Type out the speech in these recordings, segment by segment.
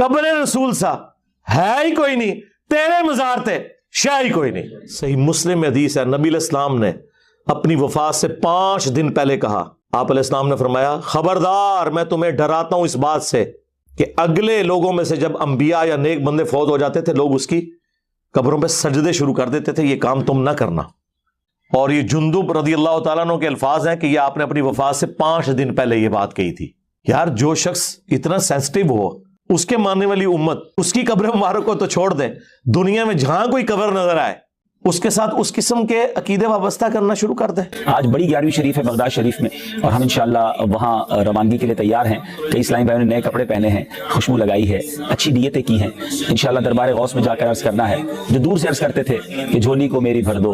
قبر رسول سا ہے ہی کوئی نہیں، تیرے مزار تے شے ہی کوئی نہیں۔ صحیح مسلم میں حدیث ہے، نبی علیہ السلام نے اپنی وفات سے 5 دن پہلے کہا، آپ علیہ السلام نے فرمایا خبردار میں تمہیں ڈراتا ہوں اس بات سے کہ اگلے لوگوں میں سے جب انبیاء یا نیک بندے فوت ہو جاتے تھے لوگ اس کی قبروں پہ سجدے شروع کر دیتے تھے، یہ کام تم نہ کرنا۔ اور یہ جندب رضی اللہ تعالیٰ عنہ کے الفاظ ہیں کہ یہ آپ نے اپنی وفات سے 5 دن پہلے یہ بات کہی تھی۔ یار جو شخص اتنا سینسٹیو ہو، اس کے ماننے والی امت اس کی قبر مبارک کو تو چھوڑ دیں، دنیا میں جہاں کوئی قبر نظر آئے اس کے ساتھ اس قسم کے عقیدے وابستہ کرنا شروع کر دیں۔ آج بڑی 11ویں شریف ہے بغداد شریف میں، اور ہم انشاءاللہ وہاں روانگی کے لیے تیار ہیں۔ کئی اسلامی بھائیوں نے نئے کپڑے پہنے ہیں، خوشبو لگائی ہے، اچھی نیتیں کی ہیں۔ انشاءاللہ دربار غوث میں جا کر عرض کرنا ہے، جو دور سے عرض کرتے تھے کہ جھولی کو میری بھر دو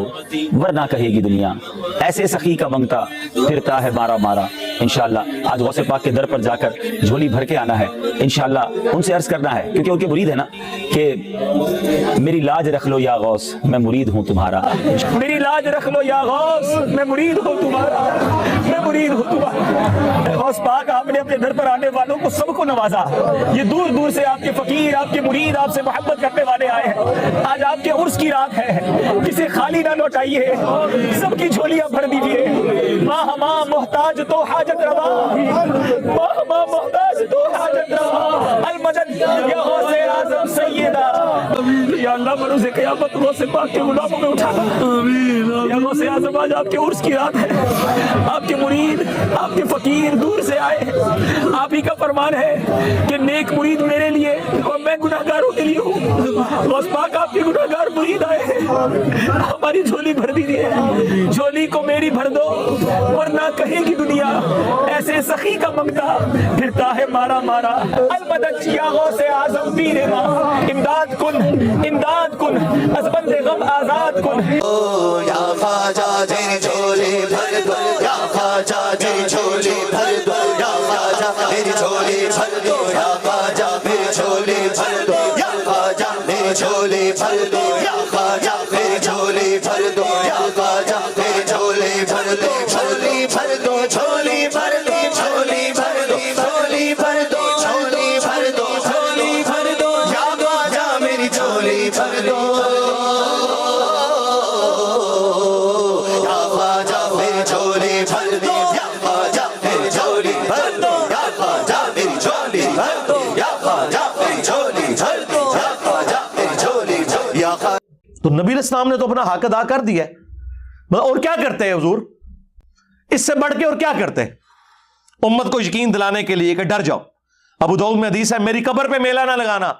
ورنہ کہے گی دنیا، ایسے سخی کا منگتا پھرتا ہے مارا مارا۔ انشاءاللہ آج غوث پاک کے در پر جا کر جھولی بھر کے آنا ہے، انشاءاللہ ان سے عرض کرنا ہے، کیونکہ ان کے مرید ہے نا، کہ میری لاج رکھ لو یا غوث میں مرید ہوں تمہارا، میری لاج رکھ لو یا غوث میں مرید ہوں تمہارا، میں مرید ہوں تمہارا۔ غوث پاک آپ نے اپنے در پر آنے والوں کو سب کو نوازا، یہ دور دور سے آپ کے فقیر، آپ کے مرید، آپ سے محبت کرنے والے آئے ہیں۔ آج آپ کے عرس کی رات ہے، کسی خالی نہ لوٹائیے، سب کی جھولیاں بھر دیجیے۔ ماں ہماں محتاج تو حاجت روا، ماں ہماں محتاج تو حاجت روا، المدد یا غوث اعظم سیدہ۔ یا اللہ بروز قیامت غوث پاک کے غلاموں میں اٹھانا۔ یا غوث اعظم آج آپ کے عرس کی رات ہے، آپ کے مرید، آپ کے فقیر دور سے آئے ہیں، آپ ہی کا فرمان ہے کہ نیک مرید میرے لیے اور میں گناہگاروں کے لیے ہوں۔ غوث پاک آپ کے گناہگار مرید آئے ہیں، ہماری جھولی بھر دیجیے، جھولی کو میری بھر دو ورنہ کہے گی دنیا، ایسے سخی کا منگتا پھرتا ہے مارا مارا۔ المدد یا غوث اعظم پیر ما، امداد کن امداد کن، از بند غم آزاد کن۔ یا خواجہ تیری جھولی بھر دو، یا خواجہ تیری جھولی بھر دو، یا خواجہ میری جھولی بھر دو، یا خواجہ میری جھولی بھر دو، یا خواجہ میری جھولی بھر دو، یا خواجہ میری جھولی بھر دو، یا خواجہ میری جھولی بھر دو، جھولی بھر دو، جھولی بھر دو، جھولی بھر دو، جھولی بھر دو، جھولی بھر دو، جھولی بھر دو، یا خواجہ میری جھولی بھر دو۔ تو نبی علیہ السلام نے تو اپنا حق ادا کر دیا ہے، اور کیا کرتے ہیں حضور؟ اس سے بڑھ کے اور کیا کرتے ہیں؟ امت کو یقین دلانے کے لیے کہ ڈر جاؤ۔ ابو داؤد میں حدیث ہے، میری قبر پہ میلہ نہ لگانا۔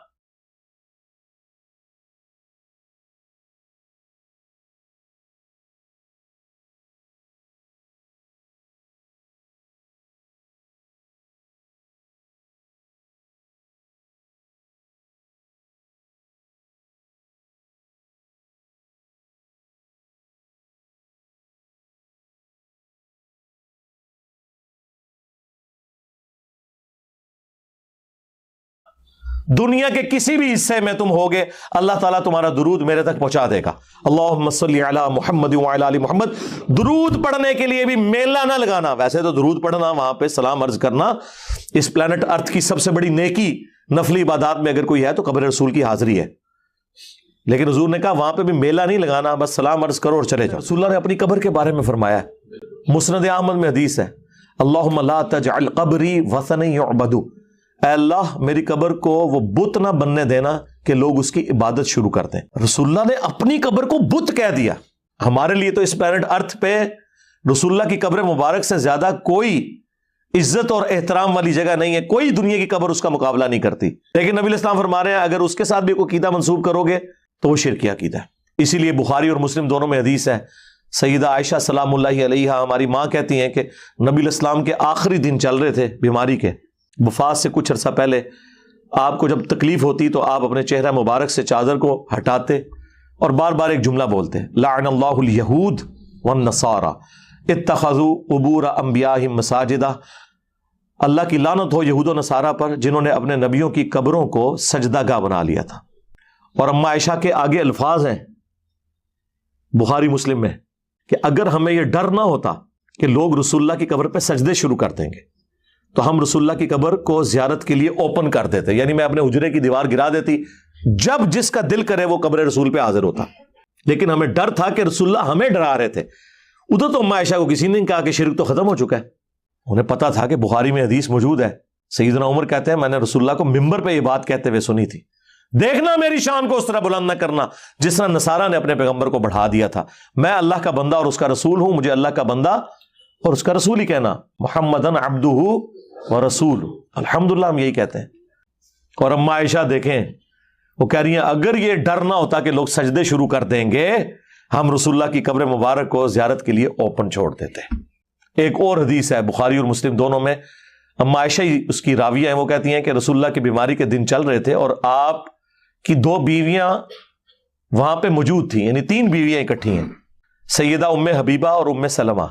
دنیا کے کسی بھی حصے میں تم ہوگے، اللہ تعالیٰ تمہارا درود میرے تک پہنچا دے گا۔ اللہم صلی علی محمد وعلی آل محمد۔ درود پڑھنے کے لیے بھی میلہ نہ لگانا۔ ویسے تو درود پڑھنا، وہاں پہ سلام عرض کرنا، اس پلانٹ ارتھ کی سب سے بڑی نیکی نفلی عبادات میں اگر کوئی ہے تو قبر رسول کی حاضری ہے، لیکن حضور نے کہا وہاں پہ بھی میلہ نہیں لگانا، بس سلام عرض کرو اور چلے جاؤ۔ رسول اللہ نے اپنی قبر کے بارے میں فرمایا ہے، مسند احمد میں حدیث ہے، اللہم لا تجعل قبری وثنا یعبد، اے اللہ میری قبر کو وہ بت نہ بننے دینا کہ لوگ اس کی عبادت شروع کر دیں۔ رسول اللہ نے اپنی قبر کو بت کہہ دیا۔ ہمارے لیے تو اس پلانٹ ارتھ پہ رسول اللہ کی قبر مبارک سے زیادہ کوئی عزت اور احترام والی جگہ نہیں ہے، کوئی دنیا کی قبر اس کا مقابلہ نہیں کرتی، لیکن نبی علیہ السلام فرما رہے ہیں اگر اس کے ساتھ بھی کوئی عقیدہ منسوب کرو گے تو وہ شرکی عقیدہ ہے۔ اسی لیے بخاری اور مسلم دونوں میں حدیث ہے، سیدہ عائشہ سلام اللہ علیہا ہماری ماں کہتی ہیں کہ نبی علیہ السلام کے آخری دن چل رہے تھے بیماری کے، وفات سے کچھ عرصہ پہلے آپ کو جب تکلیف ہوتی تو آپ اپنے چہرہ مبارک سے چادر کو ہٹاتے اور بار بار ایک جملہ بولتے، لعن اللہ الیہود والنصارى اتخذوا قبور انبیائہم مساجدہ، اللہ کی لعنت ہو یہود و نصارہ پر جنہوں نے اپنے نبیوں کی قبروں کو سجدہ گاہ بنا لیا تھا۔ اور اما عائشہ کے آگے الفاظ ہیں بخاری مسلم میں کہ اگر ہمیں یہ ڈر نہ ہوتا کہ لوگ رسول اللہ کی قبر پہ سجدے شروع کر دیں گے تو ہم رسول اللہ کی قبر کو زیارت کے لیے اوپن کر دیتے، یعنی میں اپنے حجرے کی دیوار گرا دیتی، جب جس کا دل کرے وہ قبر رسول پہ حاضر ہوتا. لیکن ہمیں ڈر تھا کہ رسول اللہ ہمیں ڈرا رہے تھے. ادھر تو عائشہ کو کسی نے نہیں کہا کہ شرک تو ختم ہو چکا ہے، انہیں پتا تھا کہ بخاری میں حدیث موجود ہے. سیدنا عمر کہتے ہیں میں نے رسول اللہ کو ممبر پہ یہ بات کہتے ہوئے سنی تھی، دیکھنا میری شان کو اس طرح بلند نہ کرنا جس طرح نصارہ نے اپنے پیغمبر کو بڑھا دیا تھا. میں اللہ کا بندہ اور اس کا رسول ہوں، مجھے اللہ کا بندہ اور اس کا رسول ہی کہنا. محمدن عبدہ و رسول، الحمدللہ ہم یہی کہتے ہیں. اور اما عائشہ دیکھیں وہ کہہ رہی ہیں اگر یہ ڈر نہ ہوتا کہ لوگ سجدے شروع کر دیں گے ہم رسول اللہ کی قبر مبارک کو زیارت کے لیے اوپن چھوڑ دیتے. ایک اور حدیث ہے بخاری اور مسلم دونوں میں، اما عائشہ اس کی راویہ ہیں، وہ کہتی ہیں کہ رسول اللہ کی بیماری کے دن چل رہے تھے اور آپ کی 2 بیویاں وہاں پہ موجود تھیں، یعنی 3 بیویاں اکٹھی ہیں، سیدہ ام حبیبہ اور ام سلمہ،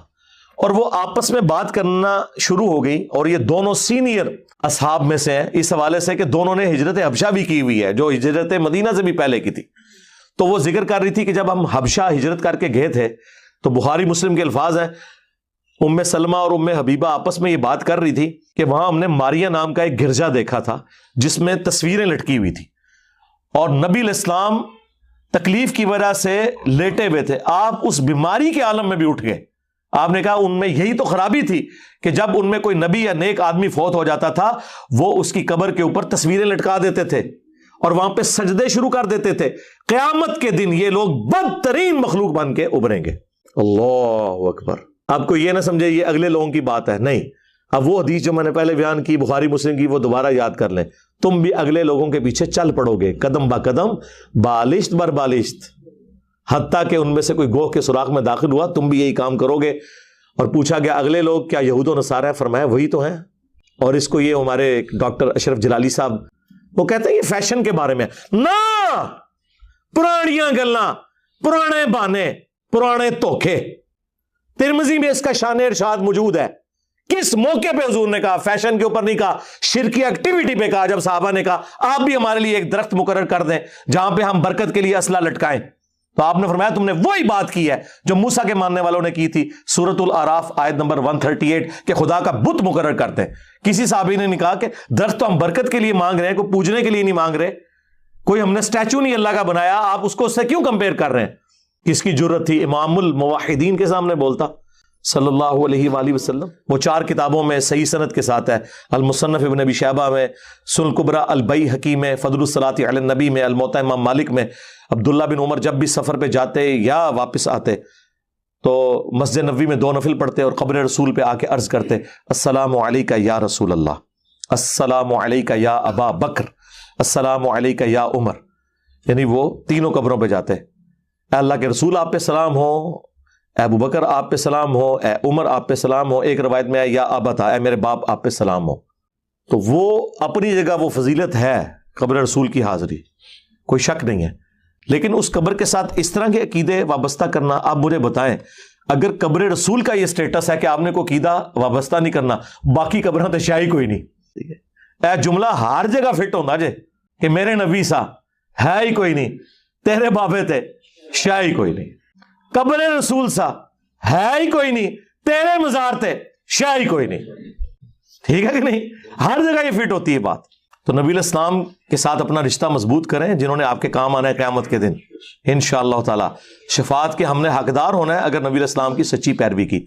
اور وہ آپس میں بات کرنا شروع ہو گئی. اور یہ دونوں سینئر اصحاب میں سے ہیں اس حوالے سے کہ دونوں نے ہجرت حبشہ بھی کی ہوئی ہے، جو ہجرت مدینہ سے بھی پہلے کی تھی. تو وہ ذکر کر رہی تھی کہ جب ہم حبشہ ہجرت کر کے گئے تھے تو بخاری مسلم کے الفاظ ہیں، ام سلمہ اور ام حبیبہ آپس میں یہ بات کر رہی تھی کہ وہاں ہم نے ماریا نام کا ایک گرجا دیکھا تھا جس میں تصویریں لٹکی ہوئی تھی، اور نبی علیہ السلام تکلیف کی وجہ سے لیٹے ہوئے تھے، آپ اس بیماری کے عالم میں بھی اٹھ گئے. آپ نے کہا ان میں یہی تو خرابی تھی کہ جب ان میں کوئی نبی یا نیک آدمی فوت ہو جاتا تھا وہ اس کی قبر کے اوپر تصویریں لٹکا دیتے تھے اور وہاں پہ سجدے شروع کر دیتے تھے. قیامت کے دن یہ لوگ بدترین مخلوق بن کے ابھریں گے. اللہ اکبر. آپ کو یہ نہ سمجھے یہ اگلے لوگوں کی بات ہے، نہیں. اب وہ حدیث جو میں نے پہلے بیان کی بخاری مسلم کی وہ دوبارہ یاد کر لیں، تم بھی اگلے لوگوں کے پیچھے چل پڑو گے قدم با قدم، بالشت بر بالشت، حتیٰ کہ ان میں سے کوئی گوہ کے سوراخ میں داخل ہوا تم بھی یہی کام کرو گے. اور پوچھا گیا اگلے لوگ کیا یہود و نصارہ ہیں؟ فرمایا وہی تو ہیں. اور اس کو یہ ہمارے ڈاکٹر اشرف جلالی صاحب وہ کہتے ہیں یہ فیشن کے بارے میں نہ، پرانیاں گلاں، پرانے بانے، پرانے دھوکے. ترمذی میں اس کا شان ارشاد موجود ہے. کس موقع پہ حضور نے کہا؟ فیشن کے اوپر نہیں کہا، شرکی ایکٹیویٹی پہ کہا، جب صحابہ نے کہا آپ بھی ہمارے لیے ایک درخت مقرر کر دیں جہاں پہ ہم برکت کے لیے اسلحہ لٹکائیں. تو آپ نے فرمایا تم نے وہی بات کی ہے جو موسیٰ کے ماننے والوں نے کی تھی. سورۃ الاعراف آیت نمبر 138 کہ خدا کا بت مقرر کرتے ہیں. کسی صحابی نے نہیں کہا کہ درخت تو ہم برکت کے لیے مانگ رہے ہیں، کوئی پوجنے کے لیے نہیں مانگ رہے، کوئی ہم نے اسٹیچو نہیں اللہ کا بنایا، آپ اس کو اس سے کیوں کمپیئر کر رہے ہیں؟ کس کی جرت تھی امام الموحدین کے سامنے بولتا صلی اللہ علیہ وآلہ وسلم. وہ 4 کتابوں میں صحیح سند کے ساتھ ہے، المصنف ابن ابی شیبہ میں، سنن کبریٰ البیہقی میں، فضل الصلاۃ علی النبی میں، الموطأ امام مالک میں. عبداللہ بن عمر جب بھی سفر پہ جاتے یا واپس آتے تو مسجد نبوی میں 2 نفل پڑھتے اور قبر رسول پہ آ کے عرض کرتے السلام علیکہ یا رسول اللہ، السلام علیکہ یا ابا بکر، السلام علیکہ یا عمر. یعنی وہ تینوں قبروں پہ جاتے، اے اللہ کے رسول آپ پہ سلام ہو، اے ابو بکر آپ پہ سلام ہو، اے عمر آپ پہ سلام ہو، ایک روایت میں یا ابتا اے میرے باپ آپ پہ سلام ہو. تو وہ اپنی جگہ وہ فضیلت ہے قبر رسول کی حاضری، کوئی شک نہیں ہے. لیکن اس قبر کے ساتھ اس طرح کے عقیدے وابستہ کرنا، آپ مجھے بتائیں اگر قبر رسول کا یہ سٹیٹس ہے کہ آپ نے کوئی عقیدہ وابستہ نہیں کرنا، باقی قبریں تو شاہی کوئی نہیں. اے جملہ ہر جگہ فٹ ہونا جے کہ میرے نبی سا ہے ہی کوئی نہیں، تیرے بابے تھے شاہی کوئی نہیں، قبر رسول سا ہے ہی کوئی نہیں، تیرے مزار تھے شاہی کوئی نہیں. ٹھیک ہے کہ نہیں؟ ہر جگہ یہ فٹ ہوتی ہے بات. تو نبی علیہ السلام کے ساتھ اپنا رشتہ مضبوط کریں جنہوں نے آپ کے کام آنا ہے قیامت کے دن انشاءاللہ تعالی. شفاعت کے ہم نے حقدار ہونا ہے اگر نبی علیہ السلام کی سچی پیروی کی.